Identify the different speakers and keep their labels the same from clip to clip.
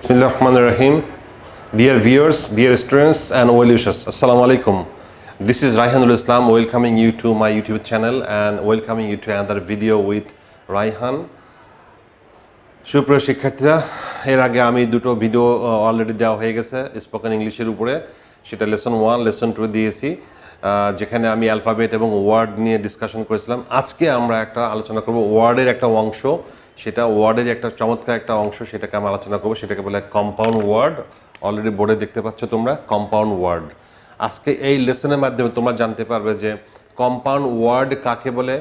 Speaker 1: Bismillahirrahmanirrahim. Dear viewers, dear students and well wishers, Assalamu alaikum. This is Rayhan Islam welcoming you to my YouTube channel and welcoming you to another video with Rayhan. সুপ্রিয় শিক্ষার্থীরা, এর আগে আমি দুটো video already দেওয়া হয়ে গেছে spoken ইংলিশের উপরে। সেটা লেসন 1, লেসন 2 দিয়েছি, যেখানে আমি অ্যালফাবেট এবং ওয়ার্ড নিয়ে ডিসকাশন করেছিলাম। আজকে আমরা একটা আলোচনা করব ওয়ার্ডের একটা অংশ, সেটা ওয়ার্ডের একটা চমৎকার একটা অংশ, সেটাকে আমরা আলোচনা করব। সেটাকে বলে কম্পাউন্ড ওয়ার্ড। অলরেডি বোর্ডে দেখতে পাচ্ছ তোমরা কম্পাউন্ড ওয়ার্ড। আজকে এই লেসনের মাধ্যমে তোমরা জানতে পারবে যে কম্পাউন্ড ওয়ার্ড কাকে বলে,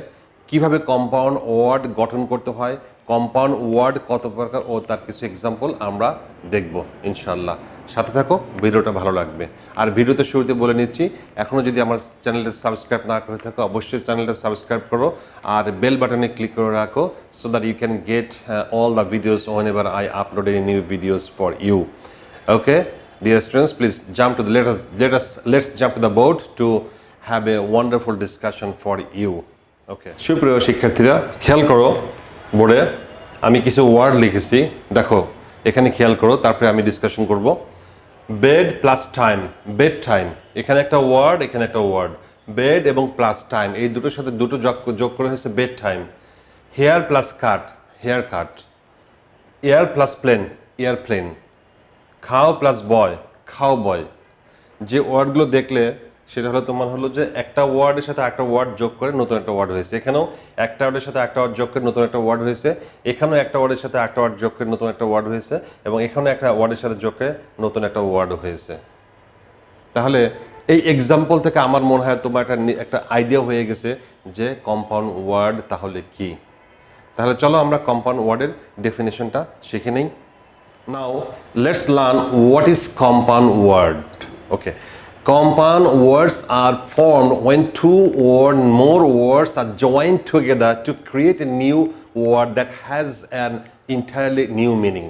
Speaker 1: কিভাবে কম্পাউন্ড ওয়ার্ড গঠন করতে হয়, কম্পাউন্ড ওয়ার্ড কত প্রকার ও তার কিছু এক্সাম্পল আমরা দেখব ইনশাল্লাহ। সাথে থাকো, ভিডিওটা ভালো লাগবে। আর ভিডিওতে শুরুতে বলে নিচ্ছি, এখনও যদি আমার চ্যানেলটা সাবস্ক্রাইব না করে থাকো অবশ্যই চ্যানেলটা সাবস্ক্রাইব করো আর বেল বাটনে ক্লিক করে রাখো, so that you can get all the videos whenever I upload any new videos for you. Okay, dear students, please jump to the let's jump to the board to have a wonderful discussion for you. Okay, সুপ্রিয় শিক্ষার্থীরা, খেয়াল করো বোর্ডে আমি কিছু word লিখেছি, দেখো এখানে খেয়াল করো, তারপরে আমি ডিসকাশন করব। Bed plus time, bed time, এখানে একটা ওয়ার্ড, এখানে একটা ওয়ার্ড। বেড এবং প্লাস টাইম, এই দুটোর সাথে দুটো যোগ করে হয়েছে bed time. Hair plus cut, hair cut. Air plus plane, airplane. খাও প্লাস বয়, খাও বয়। যে ওয়ার্ডগুলো দেখলে সেটা হলো তোমার হলো যে একটা ওয়ার্ডের সাথে একটা ওয়ার্ড যোগ করে নতুন একটা ওয়ার্ড হয়েছে। এখানেও একটা ওয়ার্ডের সাথে একটা ওয়ার্ড যোগ করে নতুন একটা ওয়ার্ড হয়েছে, এখানেও একটা ওয়ার্ডের সাথে একটা ওয়ার্ড যোগ করে নতুন একটা ওয়ার্ড হয়েছে, এবং এখানেও একটা ওয়ার্ডের সাথে যোগ করে নতুন একটা ওয়ার্ড হয়েছে। তাহলে এই এক্সাম্পল থেকে আমার মনে হয় তোমার একটা আইডিয়া হয়ে গেছে যে কম্পাউন্ড ওয়ার্ড তাহলে কি। তাহলে চলো আমরা কম্পাউন্ড ওয়ার্ডের ডেফিনেশনটা শিখে নিই। Now let's learn what is compound word. Okay, compound words are formed when two or more words are joined together to create a new word that has an entirely new meaning.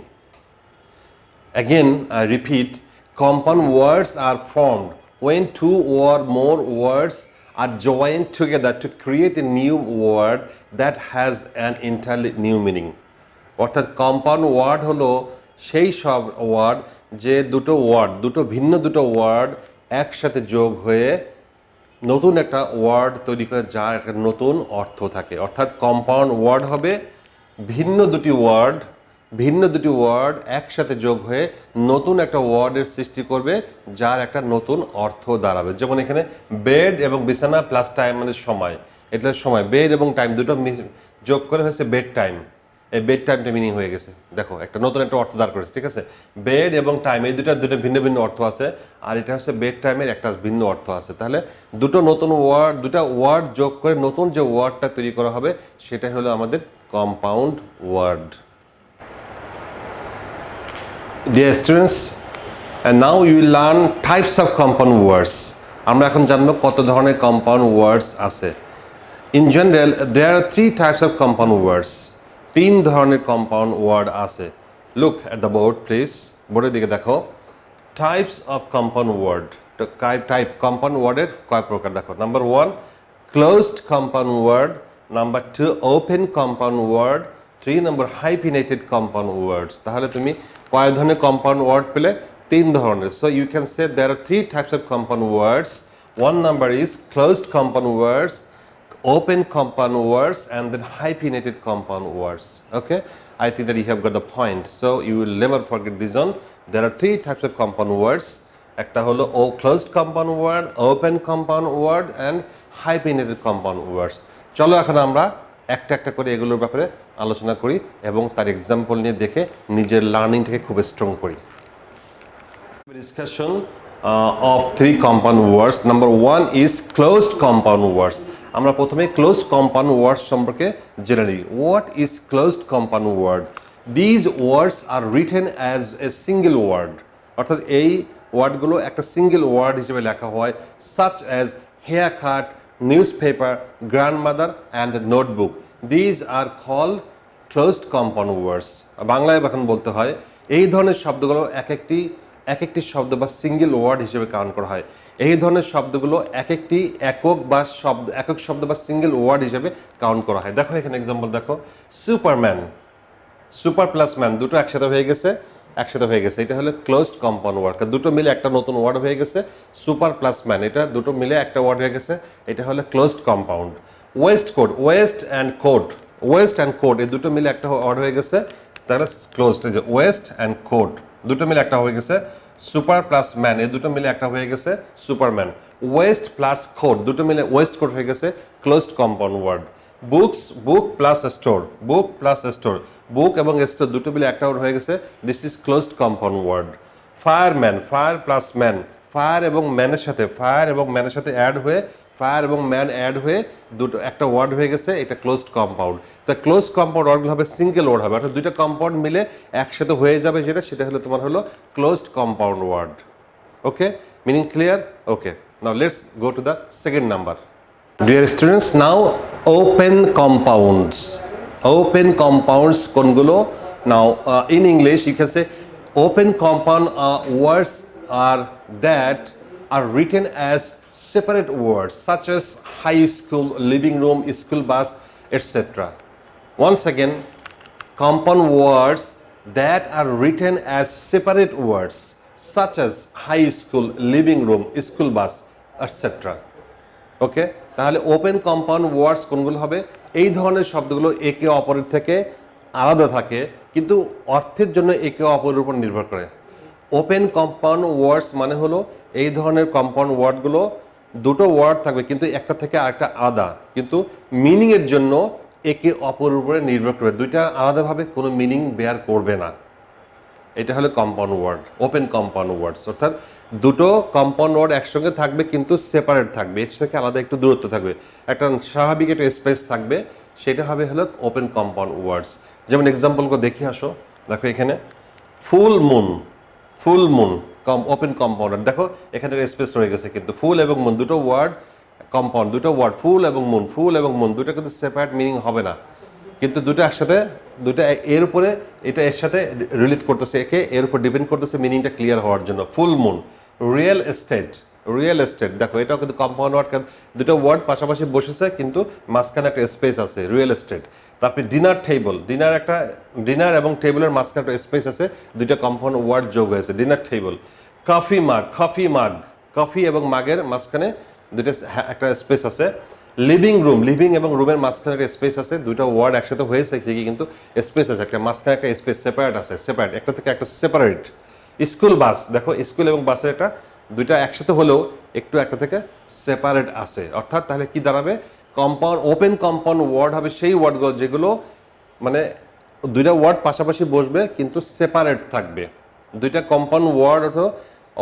Speaker 1: Again, I repeat, compound words are formed when two or more words are joined together to create a new word that has an entirely new meaning. অর্থাৎ compound word হলো সেই সব word যে দুটো ভিন্ন word একসাথে যোগ হয়ে নতুন একটা ওয়ার্ড তৈরি করে, যার একটা নতুন অর্থ থাকে। অর্থাৎ কম্পাউন্ড ওয়ার্ড হবে ভিন্ন দুটি ওয়ার্ড একসাথে যোগ হয়ে নতুন একটা ওয়ার্ডের সৃষ্টি করবে, যার একটা নতুন অর্থ দাঁড়াবে। যেমন এখানে বেড এবং বিছানা প্লাস টাইম মানে সময়, এটা সময়। বেড এবং টাইম দুটো যোগ করে হয়েছে বেড টাইম। এই বেড টাইমটা মিনিং হয়ে গেছে, দেখো একটা নতুন একটা অর্থ দাঁড় করেছে। ঠিক আছে, বেড এবং টাইম এই দুটো ভিন্ন অর্থ আছে, আর এটা হচ্ছে বেড টাইমের একটা ভিন্ন অর্থ আছে। তাহলে দুটো ওয়ার্ড যোগ করে নতুন যে ওয়ার্ডটা তৈরি করা হবে সেটাই হলো আমাদের compound word. Dear students, and now you will learn types of compound words. আমরা এখন জানবো কত ধরনের কম্পাউন্ড ওয়ার্ডস আছে। In general, there are 3 types of compound words. 3 ধরনের কম্পাউন্ড ওয়ার্ড আছে। Look at the board please. বোর্ডের দিকে দেখো। Types of compound word. Type compound ওয়ার্ডের কয় প্রকার দেখো। Number 1, closed compound word. Number 2, open compound word. 3 number, hyphenated compound words. তাহলে তুমি কয় ধরনের কম্পাউন্ড ওয়ার্ড পেলে? 3 ধরনের। So you can say there are 3 types of compound words. 1 number is closed compound words, open compound words, and then hyphenated compound words. Okay, I think that you have got the point, so you will never forget this one. There are 3 types of compound words. একটা হলো closed compound word, open compound word, and hyphenated compound words. চলো এখন আমরা একটা করে এগুলোর ব্যাপারে আলোচনা করি এবং তার এক্সাম্পল নিয়ে দেখে নিজের লার্নিংটাকে খুব স্ট্রং করি। Discussion of 3 compound words. Number 1 is closed compound words. আমরা প্রথমে ক্লোজড কম্পাউন্ড ওয়ার্ডস সম্পর্কে জেনে নিই। What is closed compound word? These words are written as a single word. অর্থাৎ এই ওয়ার্ডগুলো একটা সিঙ্গেল ওয়ার্ড হিসেবে লেখা হয়, such as haircut, newspaper, grandmother and notebook. These are call closed compound words. বাংলায় এখন বলতে হয় এই ধরনের শব্দগুলো এক একটি শব্দ বা সিঙ্গেল ওয়ার্ড হিসেবে কাউন্ট করা হয়। এই ধরনের শব্দগুলো একক শব্দ বা সিঙ্গেল ওয়ার্ড হিসেবে কাউন্ট করা হয়। দেখো এখানে এক্সাম্পল দেখো, সুপারম্যান, সুপার প্লাস ম্যান দুটো একসাথে হয়ে গেছে, একসাথে হয়ে গেছে, এটা হলো ক্লোজড কম্পাউন্ড ওয়ার্ড। দুটো মিলে একটা নতুন ওয়ার্ড হয়ে গেছে, সুপার প্লাস ম্যান, এটা দুটো মিলে একটা ওয়ার্ড হয়ে গেছে, এটা হলো closed compound. Waistcoat, waist and coat, waist and coat এই দুটো মিলে একটা ওয়ার্ড হয়ে গেছে, তাহলে ক্লোজড। এই যে ওয়েস্ট অ্যান্ড কোট দুটো মিলে একটা হয়ে গেছে সুপার প্লাস ম্যান, এই দুটো মিলে একটা হয়ে গেছে সুপারম্যান। ওয়েস্ট প্লাস কোট দুটো মিলে ওয়েস্ট কোট হয়ে গেছে closed compound word. Books, book plus store, book plus store, book এবং স্টোর দুটো মিলে একটা ওয়ার্ড হয়ে গেছে, this is closed compound word. Fireman, fire plus man, fire এবং ম্যানের সাথে, ফায়ার এবং ম্যানের সাথে অ্যাড হয়ে, ফায়ার এবং ম্যান অ্যাড হয়ে দুটো একটা ওয়ার্ড হয়ে গেছে, এটা ক্লোজড কম্পাউন্ড। তা ক্লোজড কম্পাউন্ড ওয়ার্ডগুলো হবে সিঙ্গেল ওয়ার্ড হবে, অর্থাৎ দুইটা কম্পাউন্ড মিলে একসাথে হয়ে যাবে, সেটা হলো তোমার হলো closed compound word. Okay, meaning clear? Okay, now let's go to the second number. Dear students, now open compounds. Open compounds কোনগুলো? Now in English you can say open compound words are that are written as separate words such as high school, living room, school bus, etc. Once again, compound words that are written as separate words such as high school, living room, school bus, etc. ওকে, তাহলে open compound ওয়ার্ডস কোনগুলো হবে? এই ধরনের শব্দগুলো একে অপরের থেকে আলাদা থাকে কিন্তু অর্থের জন্য একে অপরের উপর নির্ভর করে। ওপেন কম্পাউন্ড ওয়ার্ডস মানে হলো এই ধরনের কম্পাউন্ড ওয়ার্ডগুলো দুটো ওয়ার্ড থাকবে কিন্তু একটা থেকে আরেকটা আলাদা, কিন্তু মিনিংয়ের জন্য একে অপরের উপরে নির্ভর করে, দুইটা আলাদাভাবে কোনো মিনিং বেয়ার করবে না। এটা হলো কম্পাউন্ড ওয়ার্ড, ওপেন কম্পাউন্ড ওয়ার্ডস, অর্থাৎ দুটো কম্পাউন্ড ওয়ার্ড একসঙ্গে থাকবে কিন্তু সেপারেট থাকবে, এর থেকে আলাদা একটু দূরত্ব থাকবে, একটা স্বাভাবিক একটা স্পেস থাকবে, সেটা হবে হলো ওপেন কম্পাউন্ড ওয়ার্ডস। যেমন এক্সাম্পলগুলো দেখে আসো, দেখো এখানে full moon, full moon open compound, দেখো এখানে স্পেস রয়ে গেছে, কিন্তু ফুল এবং মুন দুটো ওয়ার্ড কম্পাউন্ড, দুটো ওয়ার্ড ফুল এবং মুন, ফুল এবং মুন দুটো কিন্তু সেপারেট মিনিং হবে না, কিন্তু দুটো একসাথে, দুটো এর উপরে এটা এর সাথে রিলেট করতেছে, একে এর উপর ডিপেন্ড করতেছে মিনিংটা ক্লিয়ার হওয়ার জন্য। Full moon, real estate, real estate, দেখো এটাও কিন্তু কম্পাউন্ড ওয়ার্ড, দুটো ওয়ার্ড পাশাপাশি বসেছে কিন্তু মাঝখানে একটা স্পেস আছে, রিয়েল এস্টেট। তারপরে ডিনার টেবল, ডিনার একটা, ডিনার এবং টেবিলের মাঝখানে একটা স্পেস আছে, দুইটা কম্পাউন্ড ওয়ার্ড যোগ হয়েছে, ডিনার টেবল। কফি মাগ, কফি মাগ, কফি এবং মাগের মাঝখানে দুইটা একটা স্পেস আছে। লিভিং রুম, লিভিং এবং রুমের মাঝখানে একটা স্পেস আছে, দুইটা ওয়ার্ড একসাথে হয়েছে ঠিকই কিন্তু স্পেস আছে, একটা মাঝখানে একটা স্পেস সেপারেট আছে, সেপারেট একটা থেকে একটা সেপারেট। স্কুল বাস, দেখো স্কুল এবং বাসের একটা দুইটা একসাথে হলেও একটু একটা থেকে সেপারেট আছে, অর্থাৎ তাহলে কি দাঁড়াবে? কম্পাউন্ড, ওপেন কম্পাউন্ড ওয়ার্ড হবে সেই ওয়ার্ডগুলো যেগুলো মানে দুইটা ওয়ার্ড পাশাপাশি বসবে কিন্তু সেপারেট থাকবে। দুইটা কম্পাউন্ড ওয়ার্ড অথবা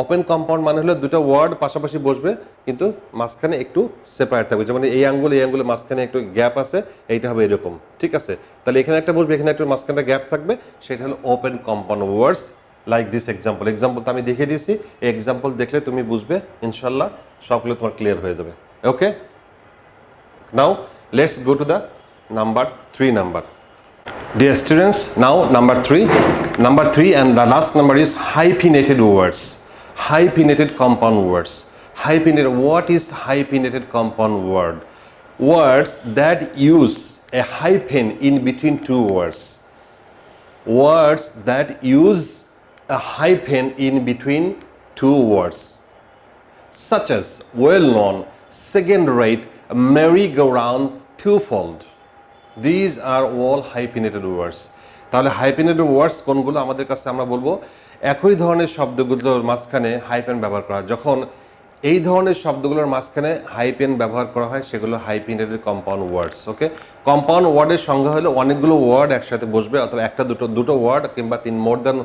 Speaker 1: ওপেন কম্পাউন্ড মানে হলো দুটো ওয়ার্ড পাশাপাশি বসবে কিন্তু মাঝখানে একটু সেপারেট থাকবে, যেমন এই আঙ্গুলের মাঝখানে একটু গ্যাপ আছে, এইটা হবে এরকম, ঠিক আছে? তাহলে এখানে একটা বসবে, এখানে একটু মাঝখানে গ্যাপ থাকবে, সেটা হলো open compound words. Like this example, example তো আমি দেখিয়ে দিয়েছি, এই এক্সাম্পল দেখলে তুমি বুঝবে ইনশাল্লাহ, সবগুলো তোমার ক্লিয়ার হয়ে যাবে। Okay, now let's go to the number 3 number. Dear students, now number 3 and the last number is hyphenated words. Hyphenated compound words. Hyphenated, what is hyphenated compound word? Words that use a hyphen in between two words. Words that use a hyphen in between two words, such as well known, second rate, merry-go-round, twofold. These are all hyphenated words. তাহলে hyphenated words কোনগুলো আমাদের কাছে আমরা বলবো একই ধরনের শব্দগুলোর মাঝখানে hyphen ব্যবহার করা, যখন এই ধরনের শব্দগুলোর মাঝখানে হাইপেন ব্যবহার করা হয় সেগুলো হাইপেনেটেড কম্পাউন্ড ওয়ার্ডস। ওকে, কম্পাউন্ড ওয়ার্ডের সংজ্ঞা হলো অনেকগুলো ওয়ার্ড একসাথে বসবে, অথবা একটা দুটো ওয়ার্ড কিংবা মোর দ্যান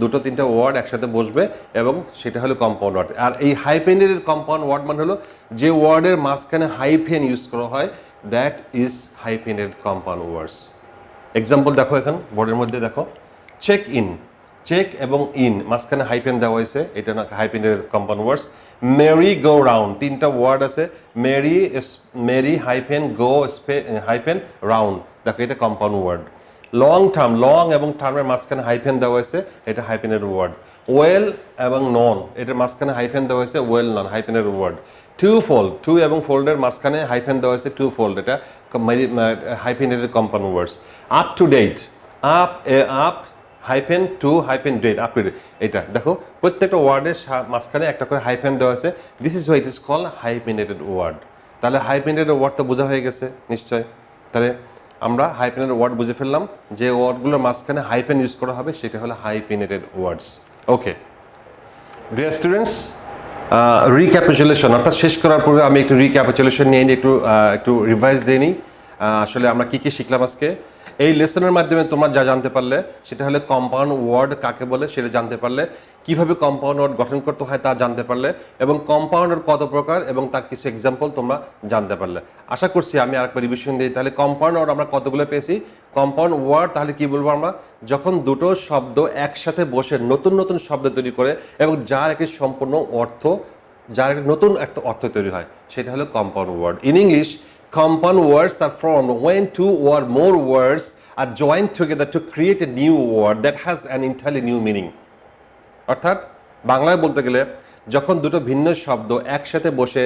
Speaker 1: দুটো তিনটা ওয়ার্ড একসাথে বসবে এবং সেটা হলো কম্পাউন্ড ওয়ার্ড। আর এই হাইপেনেটেড কম্পাউন্ড ওয়ার্ড মানে হলো যে ওয়ার্ডের মাঝখানে হাইফেন ইউজ করা হয়, that is hyphenated compound words. Example দেখো, এখন বোর্ডের মধ্যে দেখো, চেক ইন, চেক এবং ইন মাঝখানে হাইফেন দেওয়া হয়েছে, এটা না hyphenated compound words. Merry go round, তিনটা ওয়ার্ড আছে, merry hyphen go hyphen round, দেখো এটা compound word. Long term, long এবং টার্মের মাঝখানে হাইফেন দেওয়া হয়েছে, এটা হাইফেনেটেড ওয়ার্ড। ওয়েল এবং নন, এটার মাঝখানে হাইফেন দেওয়া হয়েছে, well non, hyphenated word. Two fold, two এবং ফোল্ডের মাঝখানে হাইফেন দেওয়া হয়েছে, টু ফোল্ড, এটা hyphenated compound words. Up to date, up hyphen to hyphen date up to date, এটা দেখো প্রত্যেকটা ওয়ার্ডের মাঝখানে একটা করে হাইফেন দেওয়া আছে, this is why it is call hyphenated word. তাহলে হাইফেনেটেড ওয়ার্ড তো বোঝা হয়ে গেছে নিশ্চয়। তাহলে আমরা হাইফেনেটেড ওয়ার্ড বুঝে ফেললাম, যে ওয়ার্ডগুলোর মাঝখানে হাইফেন ইউজ করা হবে সেটা হলো হাইফেনেটেড ওয়ার্ডস। ওকে ডিয়ার স্টুডেন্টস, রিক্যাপিচুলেশন অর্থাৎ শেষ করার পূর্বে আমি একটু রিক্যাপিচুলেশন নিয়ে নিই, একটু রিভাইজ দিয়ে নিই। আসলে আমরা কি কি শিখলাম আজকে এই লেসনের মাধ্যমে। তোমরা যা জানতে পারলে সেটা হলে কম্পাউন্ড ওয়ার্ড কাকে বলে সেটা জানতে পারলে, কিভাবে কম্পাউন্ড ওয়ার্ড গঠন করতে হয় তা জানতে পারলে, এবং কম্পাউন্ডের কত প্রকার এবং তার কিছু এক্সাম্পল তোমরা জানতে পারলে। আশা করছি আমি আরেকবার রিভিশন দিই। তাহলে কম্পাউন্ড ওয়ার্ড আমরা কতগুলো পেয়েছি? কম্পাউন্ড ওয়ার্ড তাহলে কি বলবো আমরা? যখন দুটো শব্দ একসাথে বসে নতুন নতুন শব্দ তৈরি করে এবং যার একটি সম্পূর্ণ অর্থ, যার একটি নতুন একটা অর্থ তৈরি হয়, সেটা হলো compound word. In English, compound words are formed when two or more words are joined together to create a new word that has an entirely new meaning. অর্থাৎ বাংলায় বলতে গেলে যখন দুটো ভিন্ন শব্দ একসাথে বসে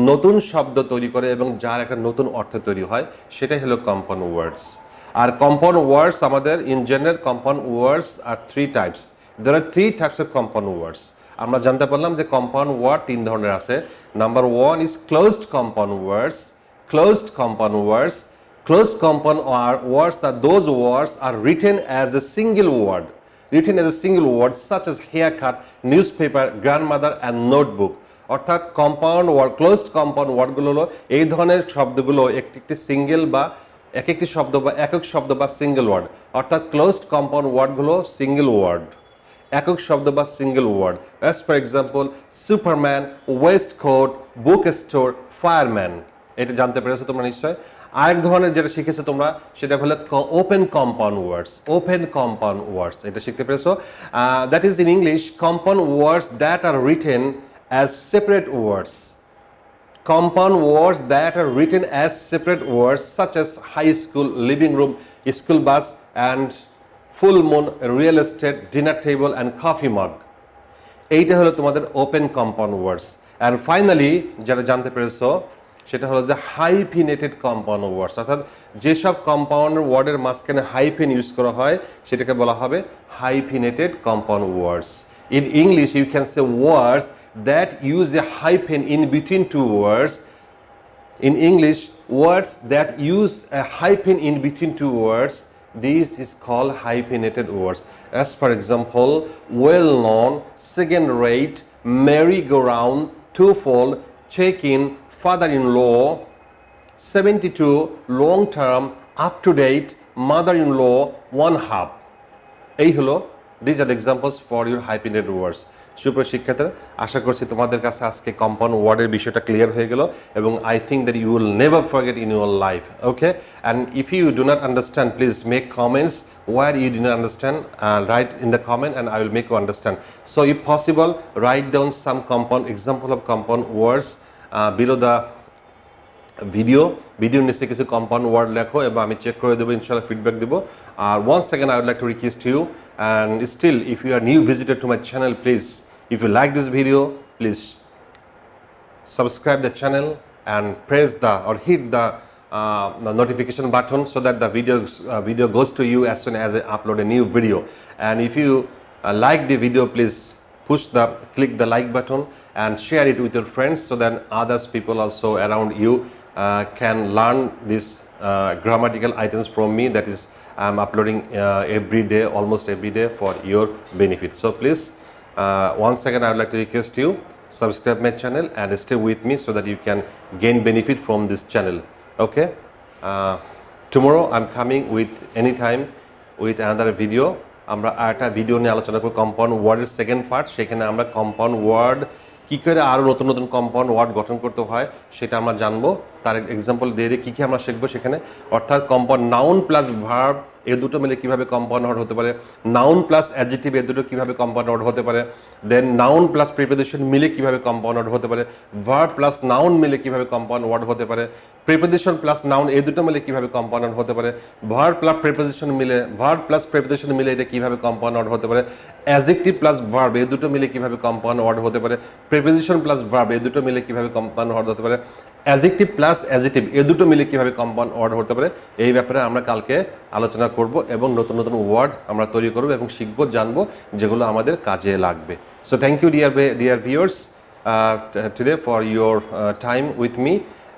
Speaker 1: নতুন শব্দ তৈরি করে এবং যার একটা নতুন অর্থ তৈরি হয়, সেটাই হলো কম্পাউন্ড ওয়ার্ডস। আর কম্পাউন্ড ওয়ার্ডস আমাদের in general compound words are three types. There are three types of compound words. আমরা জানতে পারলাম যে কম্পাউন্ড ওয়ার্ড তিন ধরনের আছে। Number one is closed compound words. Closed compound words. Closed compound words are those words are written as a single word. Written as a single word such as haircut, newspaper, grandmother and notebook. অর্থাৎ compound word, closed compound ওয়ার্ডগুলো হলো এই ধরনের শব্দগুলো একটি single বা একটি শব্দ বা একক শব্দ বা সিঙ্গেল ওয়ার্ড। অর্থাৎ ক্লোজড কম্পাউন্ড ওয়ার্ডগুলো সিঙ্গেল ওয়ার্ড, একক শব্দ বা single word. As for example superman, waistcoat, bookstore, fireman. এটা জানতে পেরেছো তোমরা নিশ্চয়। আরেক ধরনের যেটা শিখেছো তোমরা সেটা হলো open compound words. Open compound words এটা শিখতে পেরেছো। That is in English compound words that are written as separate words. Compound words that are written as separate words such as high school, living room, school bus and full moon, real estate, dinner table and coffee mug. এইটা হলো তোমাদের open compound words. And finally যেটা জানতে পেরেছো সেটা হলো যে হাইফিনেটেড compound ওয়ার্ডস। অর্থাৎ যেসব কম্পাউন্ড ওয়ার্ডের মাঝখানে হাইফেন ইউজ করা হয় সেটাকে বলা হবে hyphenated compound words. In English you can say words that use a hyphen in between two words. In English, words that use a hyphen in between two words, this is called hyphenated words. As for example, well-known, second-rate, merry-go-round, twofold, check-in, father-in-law, 72, long-term, up-to-date, mother-in-law, one-half. এই হলো these are the examples for your hyphenated words. সুপ্রিয় শিক্ষার্থীরা, আশা করছি তোমাদের কাছে আজকে compound ওয়ার্ডের বিষয়টা ক্লিয়ার হয়ে গেল এবং I think that you will never forget in your life. Okay, and if you do not understand please make comments where you do not understand, write in the comment and I will make you understand. So if possible write down some compound example of compound words below the video নিচে কিছু compound word লেখো এবং আমি check করে দেবো, ইনশাআল্লাহ feedback দেবো। আর once second I would like to request you, and still if you are new visitor to my channel, please, if you like this video, please subscribe the channel and press the or hit the notification button so that the video goes to you as soon as I upload a new video. And if you like the video, please click the like button and share it with your friends so that others people also around you can learn these grammatical items from me. That is, I'm uploading every day, almost every day for your benefit. So please, once again I would like to request you, subscribe my channel and stay with me so that you can gain benefit from this channel. Okay, tomorrow I'm coming with anytime with another video. আমরা আরেকটা video নিয়ে আলোচনা করব compound ওয়ার্ডের second part. সেখানে আমরা compound word কী করে আরও নতুন নতুন কম্পাউন্ড ওয়ার্ড গঠন করতে হয় সেটা আমরা জানবো। তার এক্সাম্পল দিয়ে কী কী আমরা শিখবো সেখানে। অর্থাৎ কম্পাউন্ড নাউন প্লাস ভার্ব এ দুটো মিলে কীভাবে কম্পাউন্ড ওয়ার্ড হতে পারে, নাউন প্লাস অ্যাডজেক্টিভ এ দুটো কীভাবে কম্পাউন্ড ওয়ার্ড হতে পারে, দেন নাউন প্লাস প্রিপোজিশন মিলে কীভাবে কম্পাউন্ড ওয়ার্ড হতে পারে, ভার্ব প্লাস নাউন মিলে কীভাবে কম্পাউন্ড ওয়ার্ড হতে পারে, প্রিপোজিশন প্লাস নাউন এই দুটো মিলে কীভাবে কম্পাউন্ড ওয়ার্ড হতে পারে, ভার্ব প্লাস প্রিপোজিশন মিলে এটা কীভাবে কম্পাউন্ড ওয়ার্ড হতে পারে, অ্যাডজেক্টিভ প্লাস ভার্ব এই দুটো মিলে কীভাবে কম্পাউন্ড ওয়ার্ড হতে পারে, প্রিপোজিশন প্লাস ভার্ব এই দুটো মিলে কীভাবে কম্পাউন্ড ওয়ার্ড হতে পারে, অ্যাজেক্টিভ প্লাস অ্যাজেটিভ এ দুটো মিলে কীভাবে কম্পাউন্ড ওয়ার্ড হতে পারে এই ব্যাপারে আমরা কালকে আলোচনা করব এবং নতুন নতুন ওয়ার্ড আমরা তৈরি করব এবং শিখবো জানবো যেগুলো আমাদের কাজে লাগবে। So thank you dear viewers today for your time with me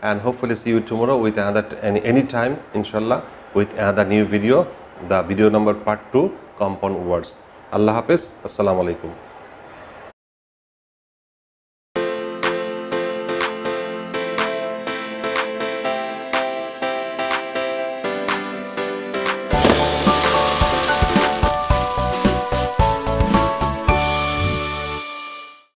Speaker 1: and hopefully see you tomorrow with another any time inshallah with another new video, the video number part 2, compound words. Allah Hafiz, assalamu alaikum.